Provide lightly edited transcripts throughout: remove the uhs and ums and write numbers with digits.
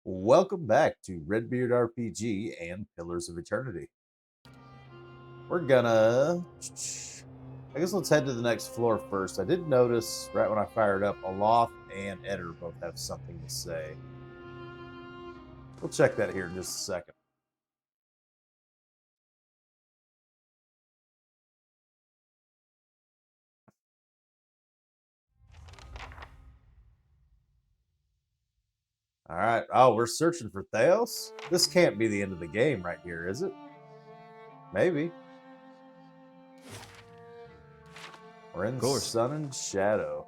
Welcome back to Redbeard RPG and Pillars of Eternity. We're gonna... I guess let's head to the next floor first. I did notice right when I fired up, Aloth and Eder both have something to say. We'll check that here in just a second. Alright. Oh, we're searching for Thaos? This can't be the end of the game right here, is it? Maybe. We're in sun and shadow.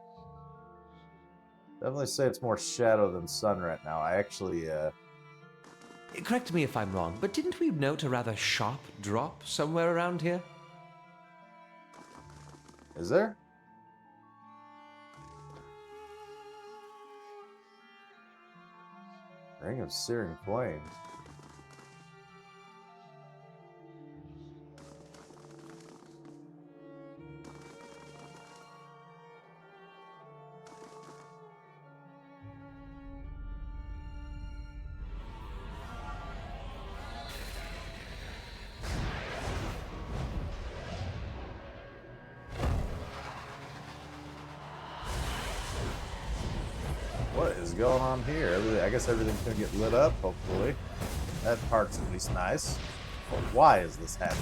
Definitely say it's more shadow than sun right now. I actually, Correct me if I'm wrong, but didn't we note a rather sharp drop somewhere around here? Is there? Ring of Searing Flames. What is going on here? I guess everything's gonna get lit up, hopefully. That part's at least nice. But why is this happening?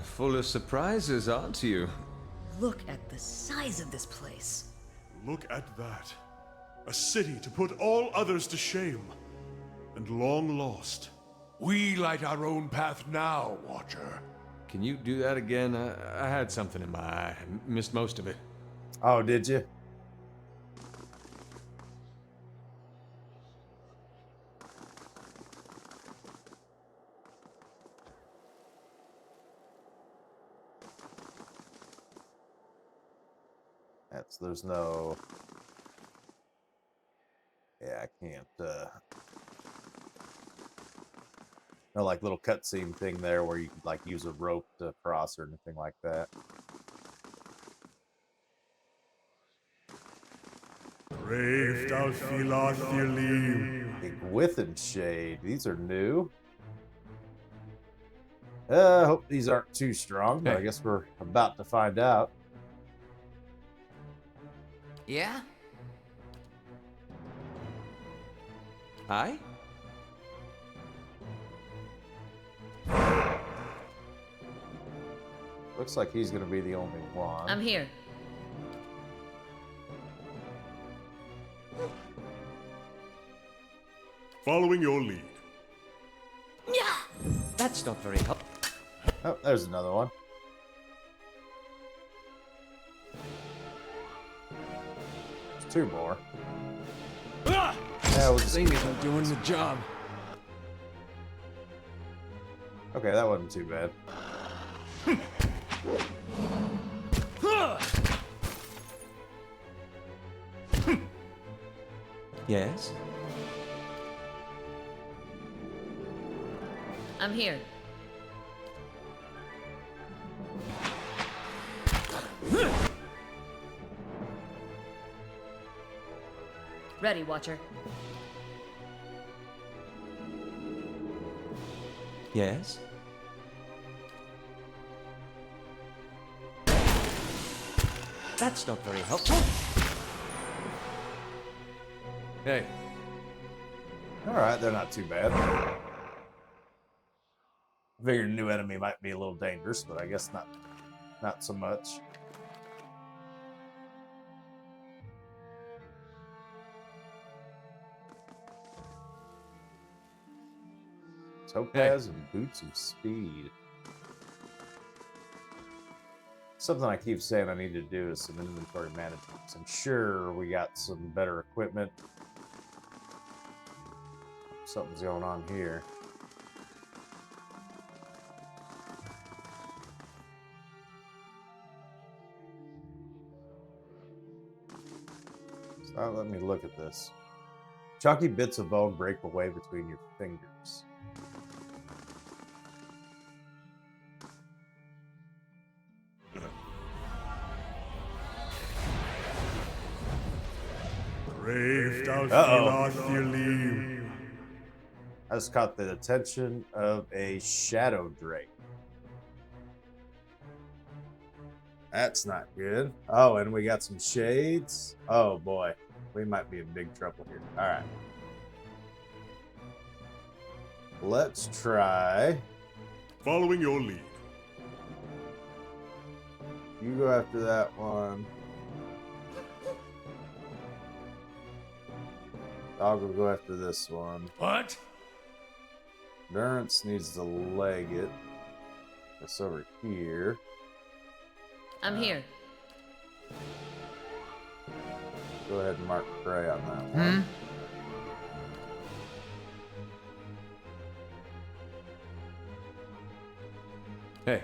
Full of surprises, aren't you? Look at the size of this place. Look at that. A city to put all others to shame. And long lost. We light our own path now, Watcher. Can you do that again? I had something in my eye. I missed most of it. Oh, did you? There's no... Yeah, I can't, no, like, little cutscene thing there where you could, like, use a rope to cross or anything like that. Breith With and Shade. These are new. Hope these aren't too strong, but I guess we're about to find out. Yeah? Aye? Looks like he's gonna be the only one. I'm here. Following your lead. Yeah. That's not very helpful. Oh, there's another one. There's two more. Yeah, we'll just... Thing isn't doing the job. Okay, that wasn't too bad. Yes? I'm here. Ready, Watcher. Yes? That's not very helpful. Hey. Alright, they're not too bad. I figured a new enemy might be a little dangerous, but I guess not so much. Topaz and Boots of Speed. Something I keep saying I need to do is some inventory management. I'm sure we got some better equipment. Something's going on here. So let me look at this. Chalky bits of bone break away between your fingers. Breith Uh-oh. I just caught the attention of a shadow drake. That's not good. Oh, and we got some shades. Oh boy, we might be in big trouble here. All right. Let's try. Following your lead. You go after that one. I'll go after this one. What? Endurance needs to leg it. It's over here. I'm here. Go ahead and mark prey on that one. Hey.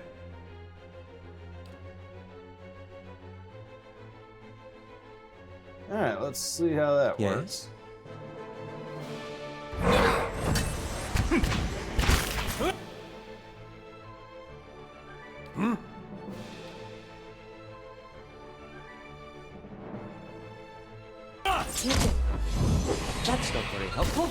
All right, let's see how that Yes? works. That's not very helpful.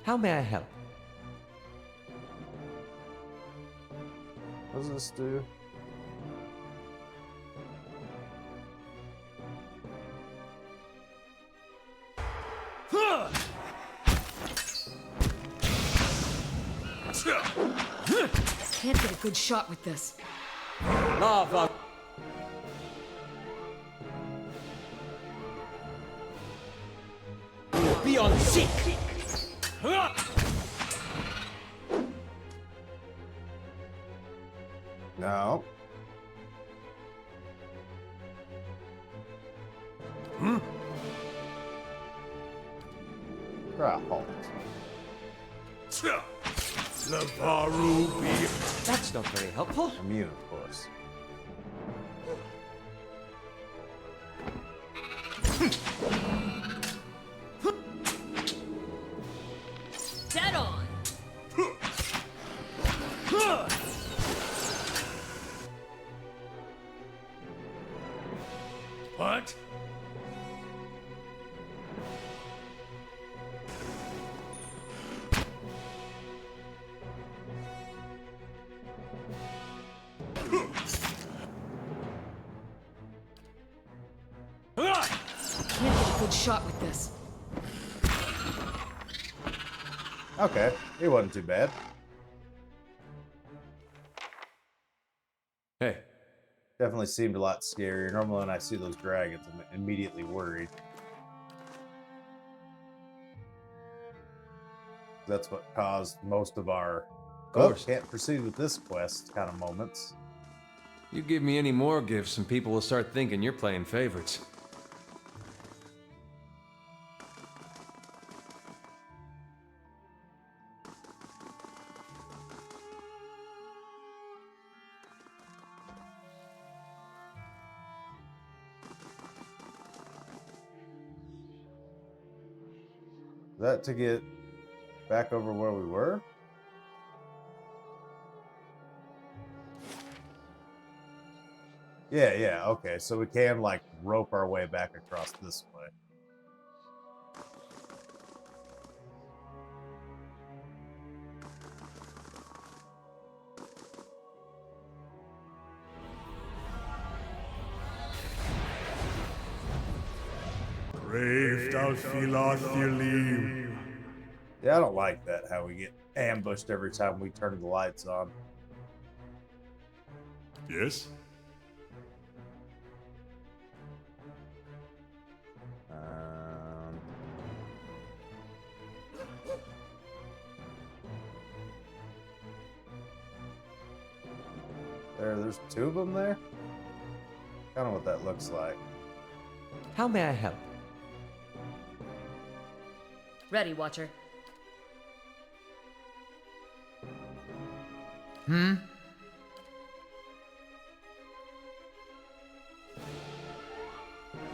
How may I help? What does this do? Can't get a good shot with this. Lava. Be on sick. No. Try a halt. That's not very helpful. Immune, of course. Dead on. What? Can't get a good shot with this. Okay, it wasn't too bad. Hey. Definitely seemed a lot scarier. Normally when I see those dragons, I'm immediately worried. That's what caused most of our course. can't proceed with this quest kind of moments. You give me any more gifts and people will start thinking you're playing favorites. Is that to get back over where we were? Yeah, okay. So we can, like, rope our way back across this way. Yeah, I don't like that, how we get ambushed every time we turn the lights on. Yes? There's two of them there? Kind of what that looks like. How may I help? Ready, Watcher.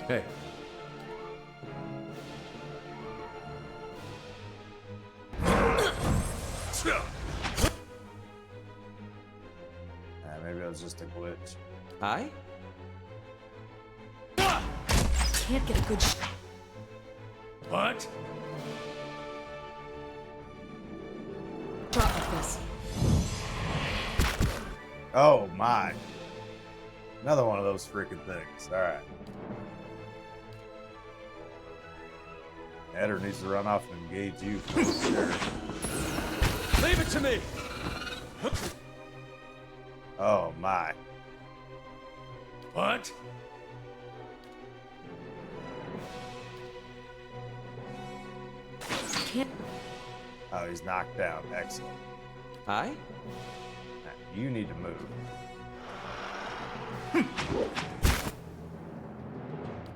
Hey. Maybe it was just a glitch. I? Can't get a good shot. What? Shot with this. Oh my. Another one of those freaking things. Alright. Eder needs to run off and engage you for sure. Leave it to me! Oh my. What? Can't. Oh, he's knocked down. Excellent. I? Now, you need to move.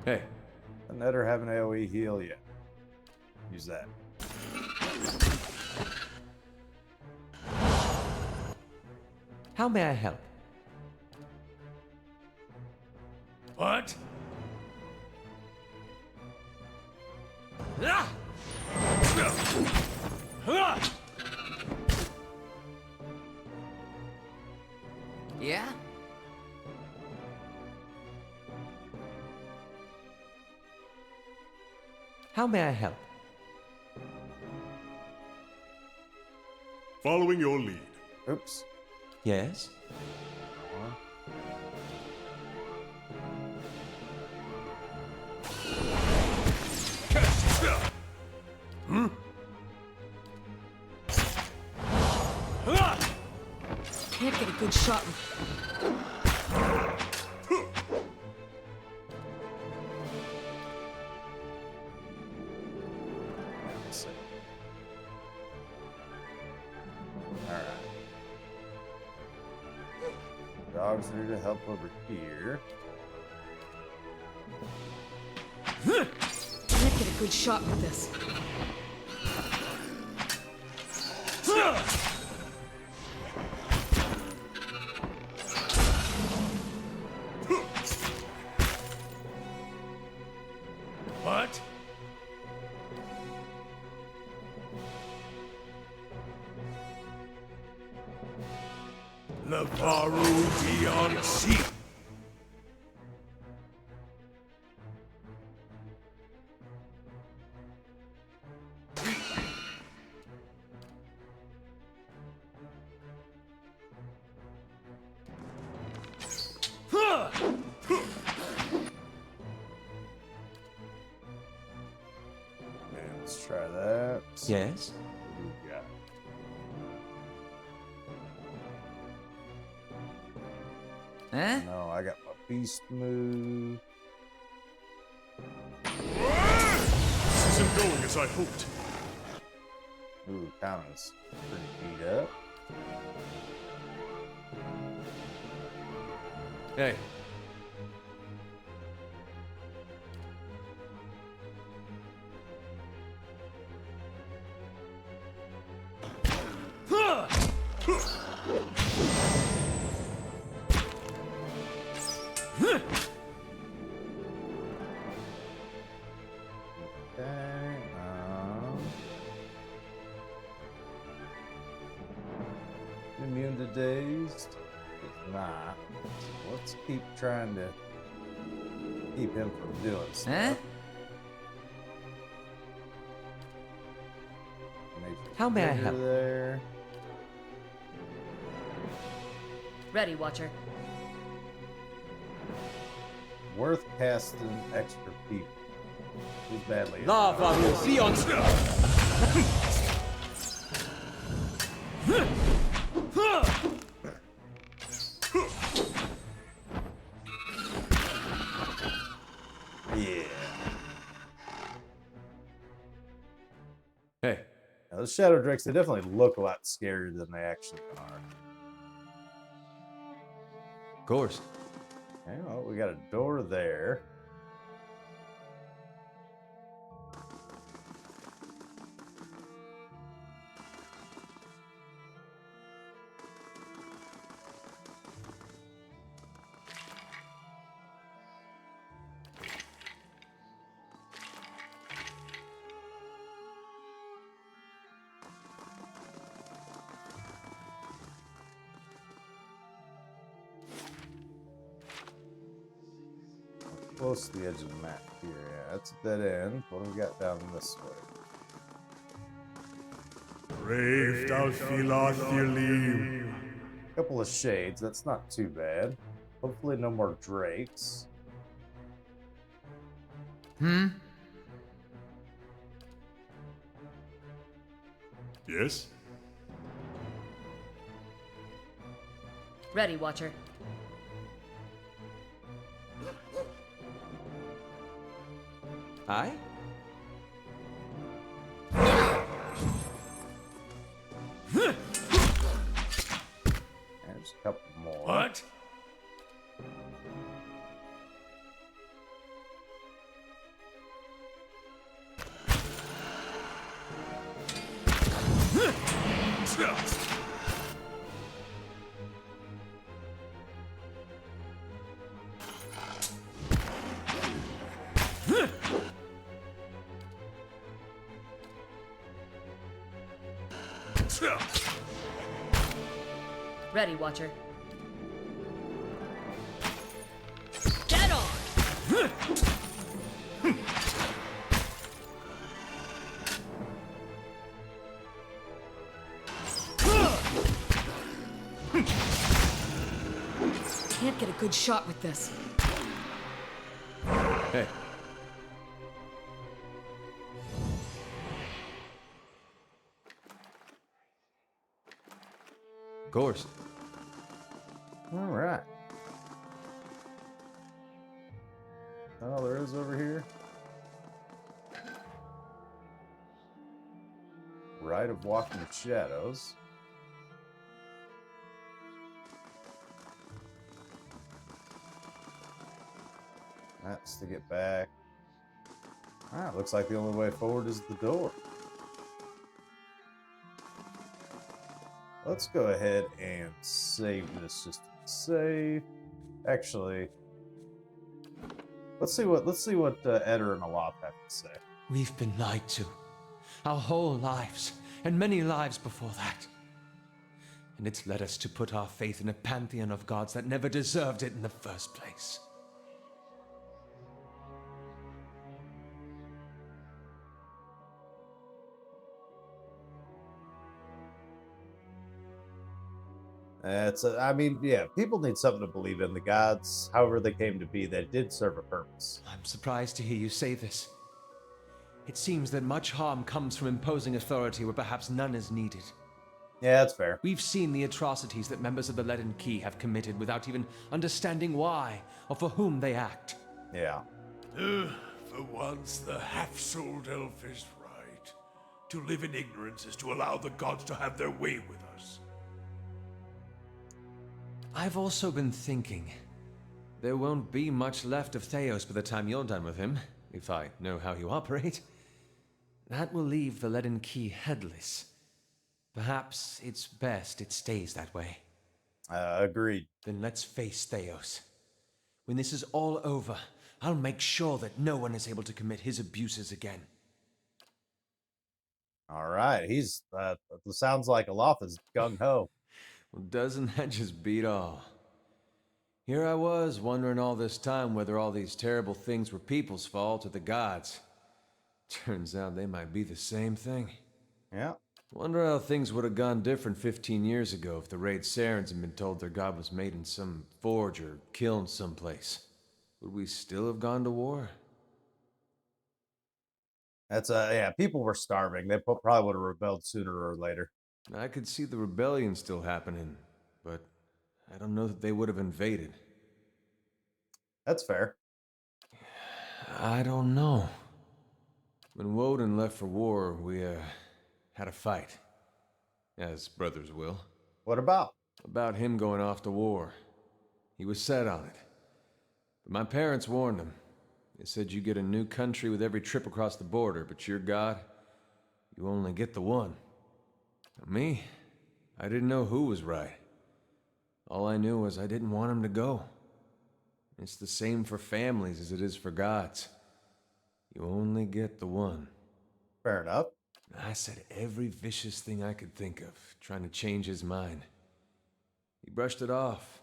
Hey. Doesn't Eder have an AoE heal yet? Use that. How may I help? What? Yeah? How may I help? Following your lead. Oops. Yes? Can't get a good shot with. Let's see. Alright. Dogs are to help over here. Can't get a good shot with this. What? Levaru beyond sea. Okay, let's try that. Yes? What do we got? Huh? No, I got my beast move. This isn't going as I hoped. Ooh, Countess. Pretty beat up. Hey. Okay. Immune to dazed? It's not. So let's keep trying to keep him from doing stuff. Huh? Major How may I trigger help? There. Ready, Watcher. Worth casting extra people. Who's badly Lava will be on. Yeah. Hey. Now, those Shadow Drakes, they definitely look a lot scarier than they actually are. course. Okay, well, we got a door there. Close to the edge of the map here. Yeah, that's a dead end. What do we got down this way? Brave Dalfilathilim. Couple of shades. That's not too bad. Hopefully, no more drakes. Yes? Ready, Watcher. Aye? There's a couple more. What? Ready, Watcher. Get on! Can't get a good shot with this. Hey. Of course. All right. Oh, there is over here. Rite of Walking Shadows. That's to get back. Ah, looks like the only way forward is the door. Let's go ahead and save this just to be safe. Actually, let's see what Eder and Alaf have to say. We've been lied to. Our whole lives, and many lives before that. And it's led us to put our faith in a pantheon of gods that never deserved it in the first place. I mean, yeah, people need something to believe in. The gods, however they came to be, they did serve a purpose. I'm surprised to hear you say this. It seems that much harm comes from imposing authority where perhaps none is needed. Yeah, that's fair. We've seen the atrocities that members of the Leaden Key have committed without even understanding why or for whom they act. Yeah. For once, the half-souled elf is right. To live in ignorance is to allow the gods to have their way with us. I've also been thinking. There won't be much left of Thaos by the time you're done with him, if I know how you operate. That will leave the Leaden Key headless. Perhaps it's best it stays that way. Agreed. Then let's face Thaos. When this is all over, I'll make sure that no one is able to commit his abuses again. All right. He's, sounds like Alaf is gung-ho. Well, doesn't that just beat all? Here I was, wondering all this time whether all these terrible things were people's fault or the gods. Turns out they might be the same thing. Yeah. Wonder how things would have gone different 15 years ago if the Raid Sarens had been told their god was made in some forge or kiln someplace. Would we still have gone to war? Yeah, people were starving. They probably would have rebelled sooner or later. I could see the rebellion still happening, but I don't know that they would have invaded. That's fair. I don't know. When Woden left for war, we, had a fight. As brothers will. What about? About him going off to war. He was set on it. But my parents warned him. They said you get a new country with every trip across the border, but your God, you only get the one. Now, me, I didn't know who was right. All I knew was I didn't want him to go. It's the same for families as it is for gods. You only get the one. Fair enough. I said every vicious thing I could think of, trying to change his mind. He brushed it off.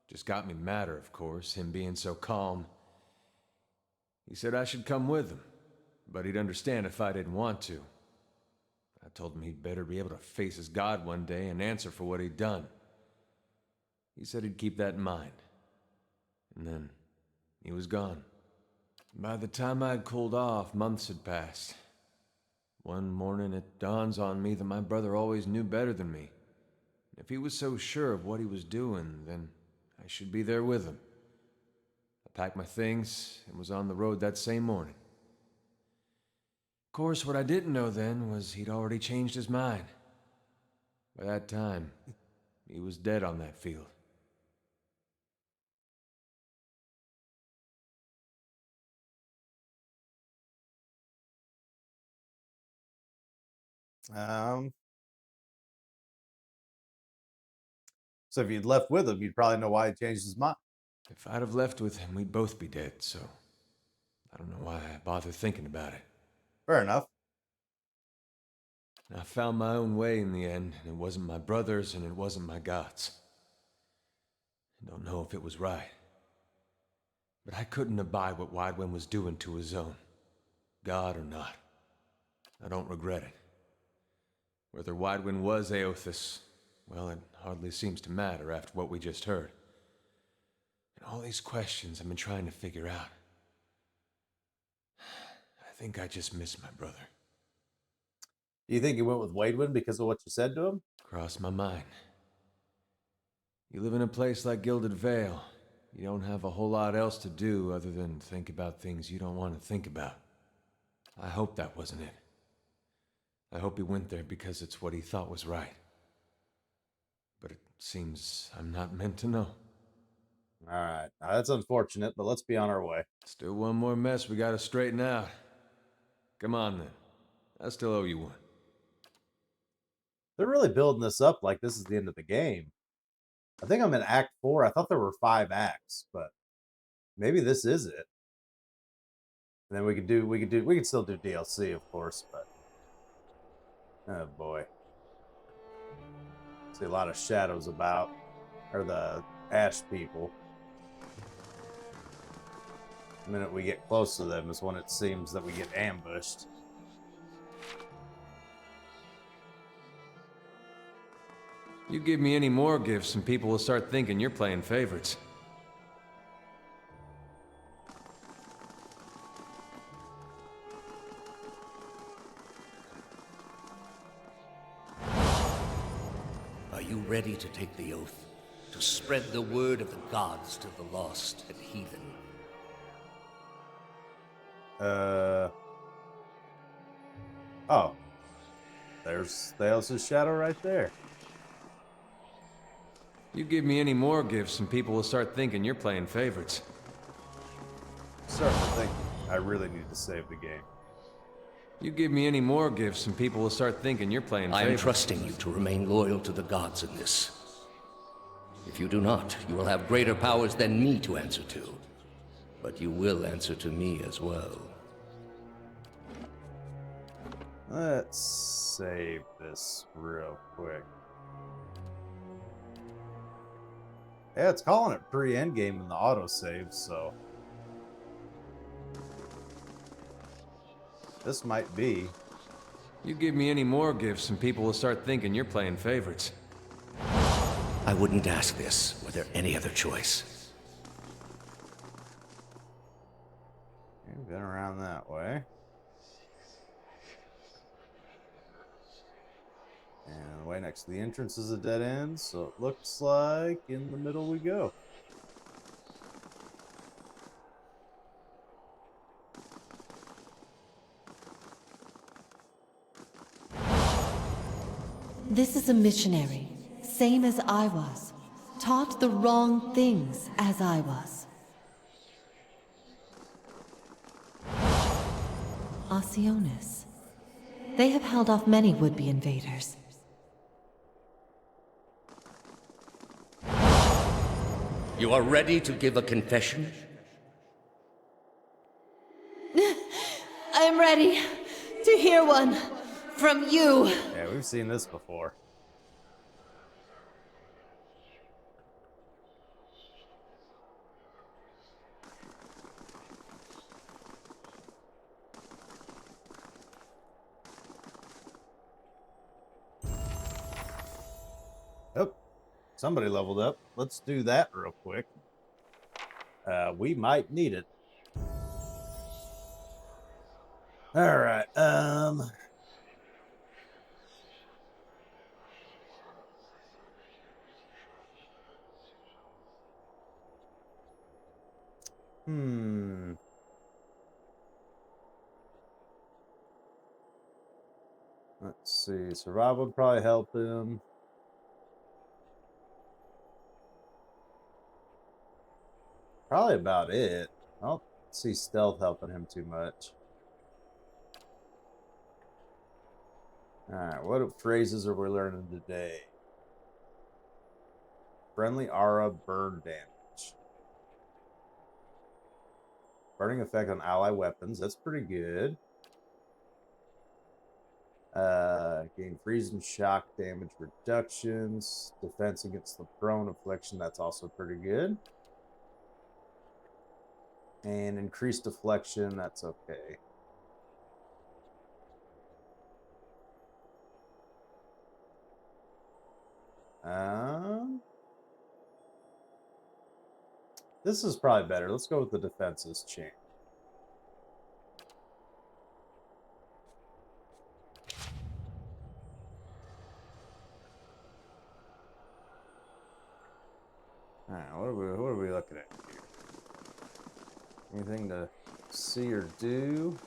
Just got me madder, of course, him being so calm. He said I should come with him, but he'd understand if I didn't want to. I told him he'd better be able to face his God one day and answer for what he'd done. He said he'd keep that in mind. And then, he was gone. By the time I'd cooled off, months had passed. One morning it dawns on me that my brother always knew better than me. If he was so sure of what he was doing, then I should be there with him. I packed my things and was on the road that same morning. Of course, what I didn't know then was he'd already changed his mind. By that time, he was dead on that field. So if you'd left with him, you'd probably know why he changed his mind. If I'd have left with him, we'd both be dead, so I don't know why I bother thinking about it. Fair enough. I found my own way in the end, and it wasn't my brother's and it wasn't my God's. I don't know if it was right. But I couldn't abide what Widewin was doing to his own. God or not. I don't regret it. Whether Widewin was Aothis, well, it hardly seems to matter after what we just heard. And all these questions I've been trying to figure out. I think I just miss my brother. Do you think he went with Widewin because of what you said to him? Crossed my mind. You live in a place like Gilded Vale. You don't have a whole lot else to do other than think about things you don't want to think about. I hope that wasn't it. I hope he went there because it's what he thought was right. But it seems I'm not meant to know. Alright, that's unfortunate, but let's be on our way. Still one more mess we gotta straighten out. Come on then. I still owe you one. They're really building this up like this is the end of the game. I think I'm in Act 4. I thought there were 5 acts, but maybe this is it. And then we could still do DLC, of course, but oh boy. See a lot of shadows about, or the ash people. The minute we get close to them is when it seems that we get ambushed. You give me any more gifts and people will start thinking you're playing favorites. Are you ready to take the oath? To spread the word of the gods to the lost and heathen? Oh. There's Thaos' shadow right there. You give me any more gifts and people will start thinking you're playing favorites. I'm starting to think I really need to save the game. You give me any more gifts and people will start thinking you're playing favorites. I am trusting you to remain loyal to the gods in this. If you do not, you will have greater powers than me to answer to. But you will answer to me as well. Let's save this real quick. Yeah, it's calling it pre-endgame in the autosave, so this might be. You give me any more gifts and people will start thinking you're playing favorites. I wouldn't ask this were there any other choice. We've been around that way. And the way next to the entrance is a dead end, so it looks like in the middle we go. This is a missionary, same as I was. taught the wrong things as I was. Oceanus. They have held off many would-be invaders. You are ready to give a confession? I am ready to hear one from you. Yeah, we've seen this before. Oh, somebody leveled up. Let's do that real quick. We might need it. All right. Let's see. Survival would probably help him. Probably about it. I don't see stealth helping him too much. Alright, what phrases are we learning today? Friendly aura burn damage. Burning effect on ally weapons. That's pretty good. Gain freeze and shock damage reductions. Defense against the prone affliction. That's also pretty good. And increased deflection. That's okay. This is probably better. Let's go with the defenses chain. Alright, what are we looking at here? Anything to see or do?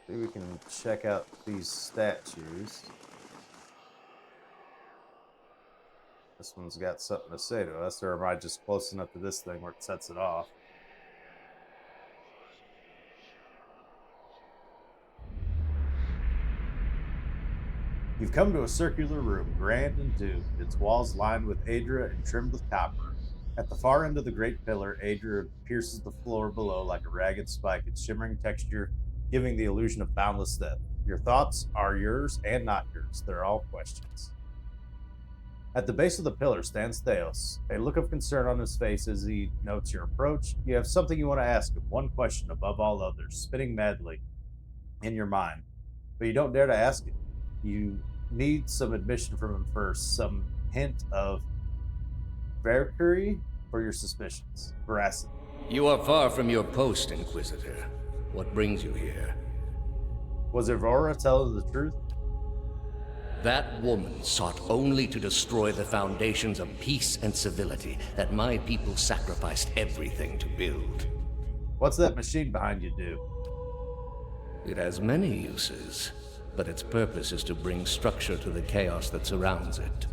Maybe we can check out these statues. This one's got something to say to us, or am I just close enough to this thing where it sets it off? You've come to a circular room, grand and doomed, its walls lined with Adria and trimmed with copper. At the far end of the great pillar, Adria pierces the floor below like a ragged spike, its shimmering texture giving the illusion of boundless depth. Your thoughts are yours and not yours. They're all questions. At the base of the pillar stands Thaos, a look of concern on his face as he notes your approach. You have something you want to ask him, one question above all others, spinning madly in your mind, but you don't dare to ask it. You need some admission from him first, some hint of veracity for your suspicions, veracity. You are far from your post, Inquisitor. What brings you here? Was Evora telling the truth? That woman sought only to destroy the foundations of peace and civility that my people sacrificed everything to build. What's that machine behind you do? It has many uses, but its purpose is to bring structure to the chaos that surrounds it.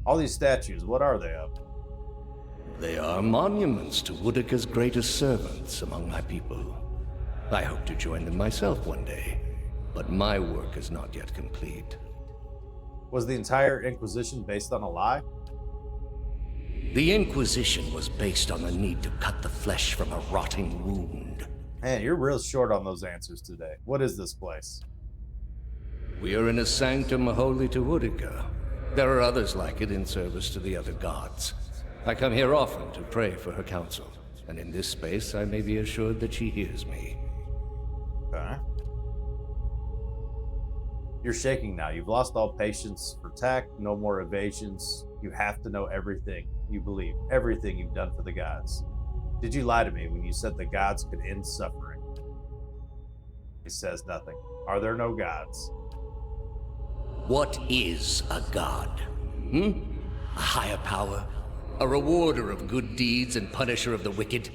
All these statues, what are they of? They are monuments to Woodica's greatest servants among my people. I hope to join them myself one day, but my work is not yet complete. Was the entire Inquisition based on a lie? The Inquisition was based on the need to cut the flesh from a rotting wound. Man, you're real short on those answers today. What is this place? We are in a sanctum holy to Woodica. There are others like it in service to the other gods. I come here often to pray for her counsel, and in this space I may be assured that she hears me. Okay. You're shaking now. You've lost all patience for tact, no more evasions. You have to know everything you believe, everything you've done for the gods. Did you lie to me when you said the gods could end suffering? He says nothing. Are there no gods? What is a god? A higher power? A rewarder of good deeds and punisher of the wicked?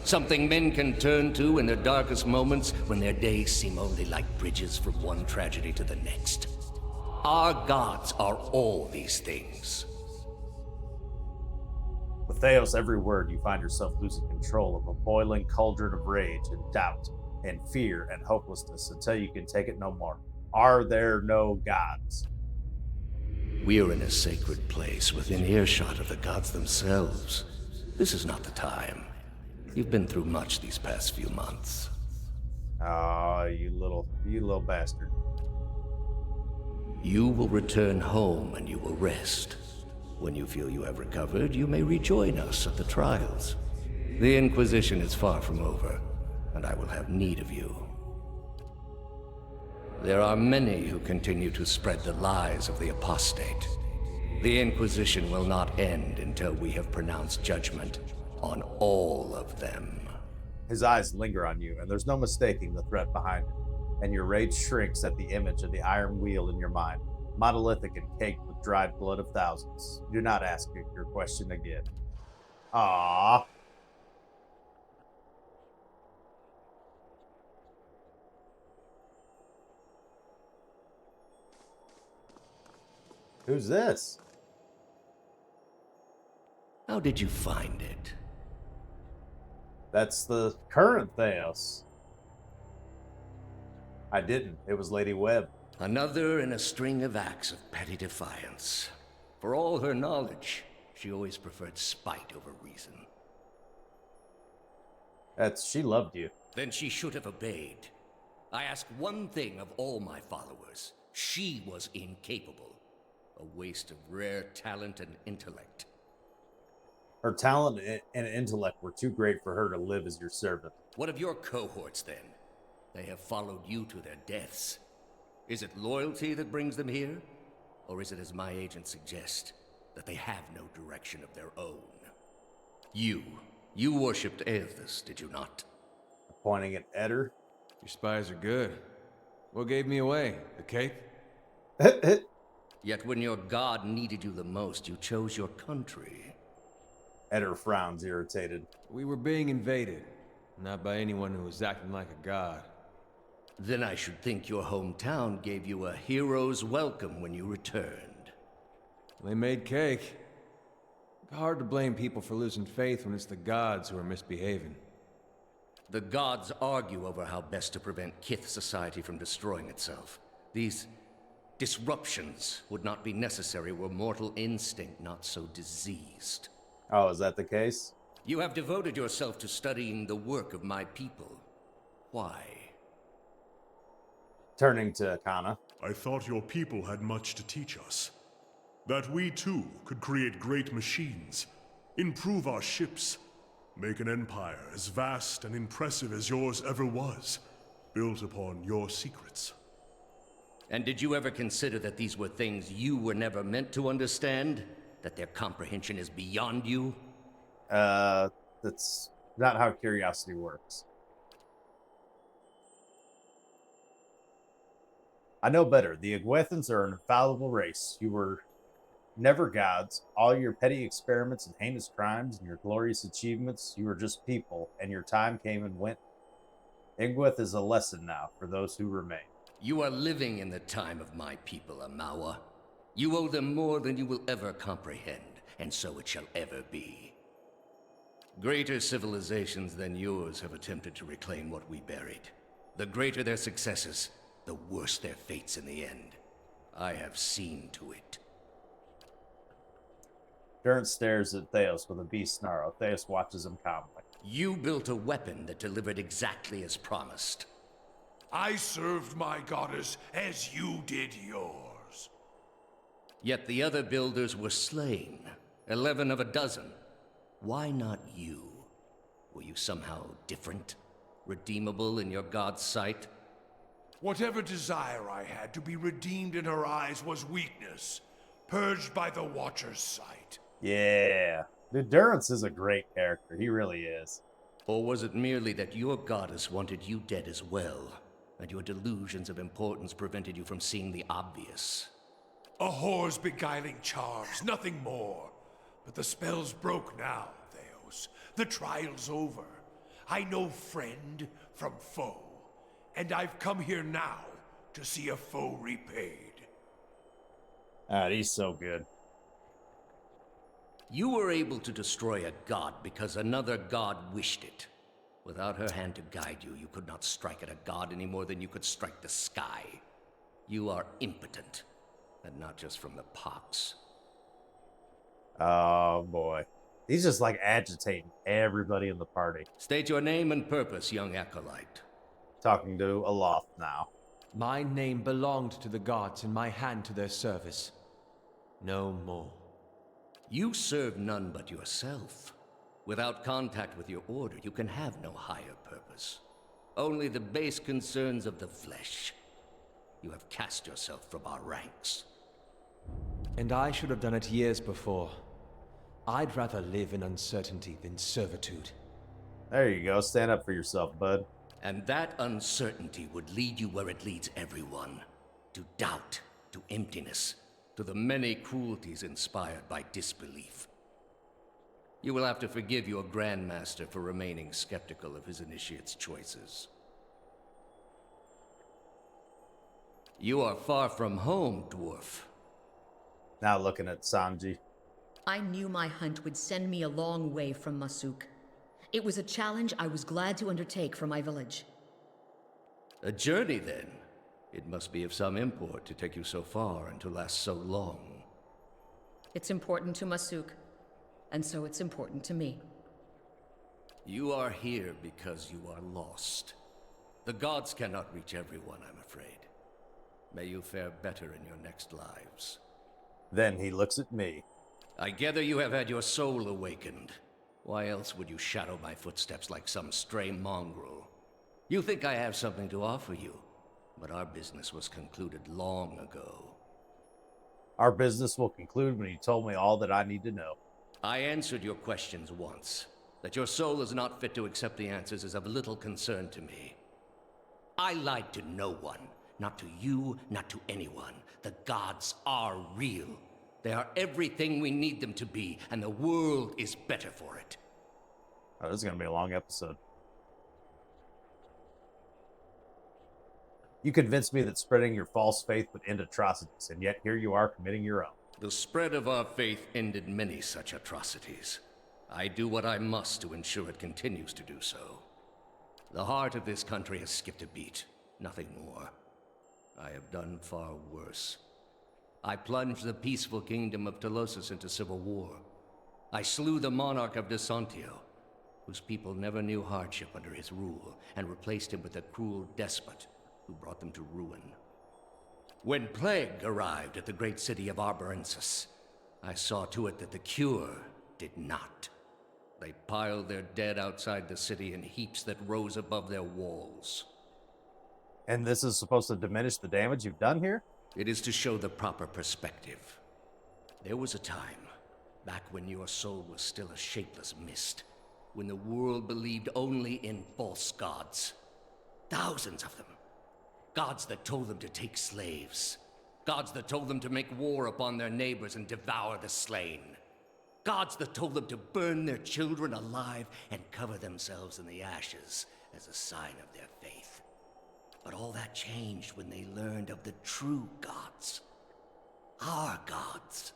Something men can turn to in their darkest moments when their days seem only like bridges from one tragedy to the next. Our gods are all these things. With Thaos' every word, you find yourself losing control of a boiling cauldron of rage and doubt and fear and hopelessness until you can take it no more. Are there no gods? We are in a sacred place within earshot of the gods themselves. This is not the time. You've been through much these past few months. Oh, you little bastard. You will return home and you will rest. When you feel you have recovered, you may rejoin us at the trials. The Inquisition is far from over, and I will have need of you. There are many who continue to spread the lies of the apostate. The Inquisition will not end until we have pronounced judgment on all of them. His eyes linger on you, and there's no mistaking the threat behind it. And your rage shrinks at the image of the iron wheel in your mind, monolithic and caked with dried blood of thousands. Do not ask your question again. Ah. Who's this? How did you find it? That's the current Thaos. I didn't. It was Lady Webb. Another in a string of acts of petty defiance. For all her knowledge, she always preferred spite over reason. She loved you. Then she should have obeyed. I ask one thing of all my followers. She was incapable. A waste of rare talent and intellect. Her talent and intellect were too great for her to live as your servant. What of your cohorts, then? They have followed you to their deaths. Is it loyalty that brings them here? Or is it, as my agents suggest, that they have no direction of their own? You worshipped Aethys, did you not? Pointing at Eder. Your spies are good. What gave me away? The cape? Yet when your god needed you the most, you chose your country. Eder frowns, irritated. We were being invaded. Not by anyone who was acting like a god. Then I should think your hometown gave you a hero's welcome when you returned. They made cake. Hard to blame people for losing faith when it's the gods who are misbehaving. The gods argue over how best to prevent Kith society from destroying itself. These disruptions would not be necessary were mortal instinct not so diseased. Oh, is that the case? You have devoted yourself to studying the work of my people. Why? Turning to Kana. I thought your people had much to teach us. That we too could create great machines, improve our ships, make an empire as vast and impressive as yours ever was, built upon your secrets. And did you ever consider that these were things you were never meant to understand? That their comprehension is beyond you? That's not how curiosity works. I know better. The Iguethans are an infallible race. You were never gods. All your petty experiments and heinous crimes and your glorious achievements, you were just people, and your time came and went. Igueth is a lesson now for those who remain. You are living in the time of my people, Amawa. You owe them more than you will ever comprehend, and so it shall ever be. Greater civilizations than yours have attempted to reclaim what we buried. The greater their successes, the worse their fates in the end. I have seen to it. Durant stares at Thaos with a beast snarl. Thaos watches him calmly. You built a weapon that delivered exactly as promised. I served my goddess as you did yours. Yet the other builders were slain. 11 of a dozen. Why not you? Were you somehow different? Redeemable in your god's sight? Whatever desire I had to be redeemed in her eyes was weakness, purged by the Watcher's sight. Yeah. Dude, Durance is a great character. He really is. Or was it merely that your goddess wanted you dead as well, and your delusions of importance prevented you from seeing the obvious? A whore's beguiling charms, nothing more. But the spell's broke now, Thaos. The trial's over. I know friend from foe. And I've come here now to see a foe repaid. He's so good. You were able to destroy a god because another god wished it. Without her hand to guide you, you could not strike at a god any more than you could strike the sky. You are impotent, and not just from the pox. Oh boy. He's just like agitating everybody in the party. State your name and purpose, young acolyte. Talking to Aloth now. My name belonged to the gods and my hand to their service. No more. You serve none but yourself. Without contact with your order, you can have no higher purpose. Only the base concerns of the flesh. You have cast yourself from our ranks. And I should have done it years before. I'd rather live in uncertainty than servitude. There you go. Stand up for yourself, bud. And that uncertainty would lead you where it leads everyone. To doubt, to emptiness, to the many cruelties inspired by disbelief. You will have to forgive your Grandmaster for remaining skeptical of his initiate's choices. You are far from home, dwarf. Now looking at Sanji. I knew my hunt would send me a long way from Masuk. It was a challenge I was glad to undertake for my village. A journey, then? It must be of some import to take you so far and to last so long. It's important to Masuk, and so it's important to me. You are here because you are lost. The gods cannot reach everyone, I'm afraid. May you fare better in your next lives. Then he looks at me. I gather you have had your soul awakened. Why else would you shadow my footsteps like some stray mongrel? You think I have something to offer you, but our business was concluded long ago. Our business will conclude when you told me all that I need to know. I answered your questions once. That your soul is not fit to accept the answers is of little concern to me. I lied to no one. Not to you, not to anyone. The gods are real. They are everything we need them to be, and the world is better for it. Oh, this is going to be a long episode. You convinced me that spreading your false faith would end atrocities, and yet here you are committing your own. The spread of our faith ended many such atrocities. I do what I must to ensure it continues to do so. The heart of this country has skipped a beat, nothing more. I have done far worse. I plunged the peaceful kingdom of Thaos into civil war. I slew the monarch of Desantio, whose people never knew hardship under his rule, and replaced him with a cruel despot who brought them to ruin. When plague arrived at the great city of Arborensis, I saw to it that the cure did not. They piled their dead outside the city in heaps that rose above their walls. And this is supposed to diminish the damage you've done here? It is to show the proper perspective. There was a time, back when your soul was still a shapeless mist, when the world believed only in false gods. Thousands of them. Gods that told them to take slaves. Gods that told them to make war upon their neighbors and devour the slain. Gods that told them to burn their children alive and cover themselves in the ashes as a sign of their faith. But all that changed when they learned of the true gods. Our gods.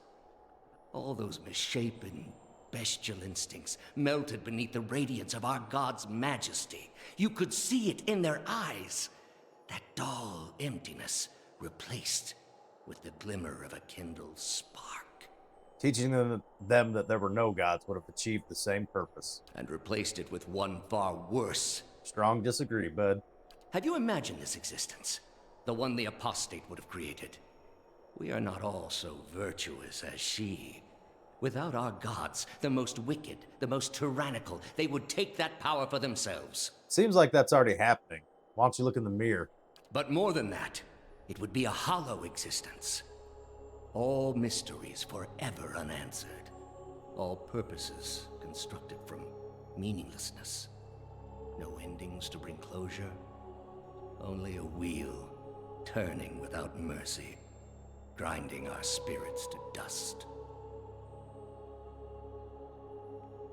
All those misshapen, bestial instincts melted beneath the radiance of our god's majesty. You could see it in their eyes. That dull emptiness replaced with the glimmer of a kindled spark. Teaching them that there were no gods would have achieved the same purpose. And replaced it with one far worse. Strong disagree, bud. Have you imagined this existence? The one the apostate would have created. We are not all so virtuous as she. Without our gods, the most wicked, the most tyrannical, they would take that power for themselves. Seems like that's already happening. Why don't you look in the mirror? But more than that, it would be a hollow existence. All mysteries forever unanswered. All purposes constructed from meaninglessness. No endings to bring closure. Only a wheel, turning without mercy, grinding our spirits to dust.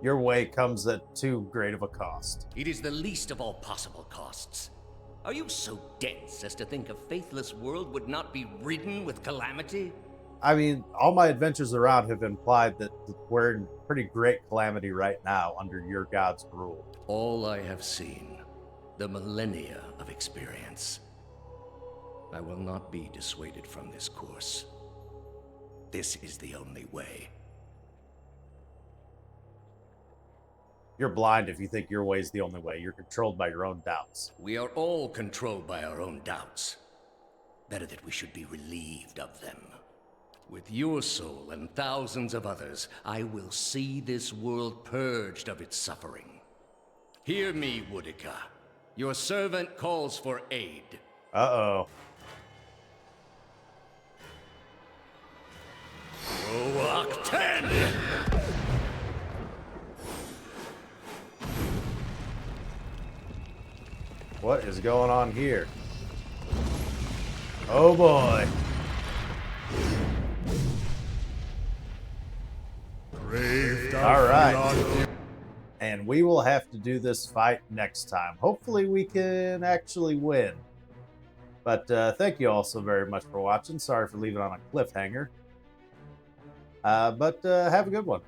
Your way comes at too great of a cost. It is the least of all possible costs. Are you so dense as to think a faithless world would not be ridden with calamity? I mean, all my adventures around have implied that we're in pretty great calamity right now under your god's rule. All I have seen, the millennia of experience. I will not be dissuaded from this course. This is the only way. You're blind if you think your way is the only way. You're controlled by your own doubts. We are all controlled by our own doubts. Better that we should be relieved of them. With your soul and thousands of others, I will see this world purged of its suffering. Hear me, Woodica. Your servant calls for aid. Uh-oh. Roak 10! What is going on here? Oh boy. All right. And we will have to do this fight next time. Hopefully we can actually win. But thank you all so very much for watching. Sorry for leaving on a cliffhanger. But have a good one.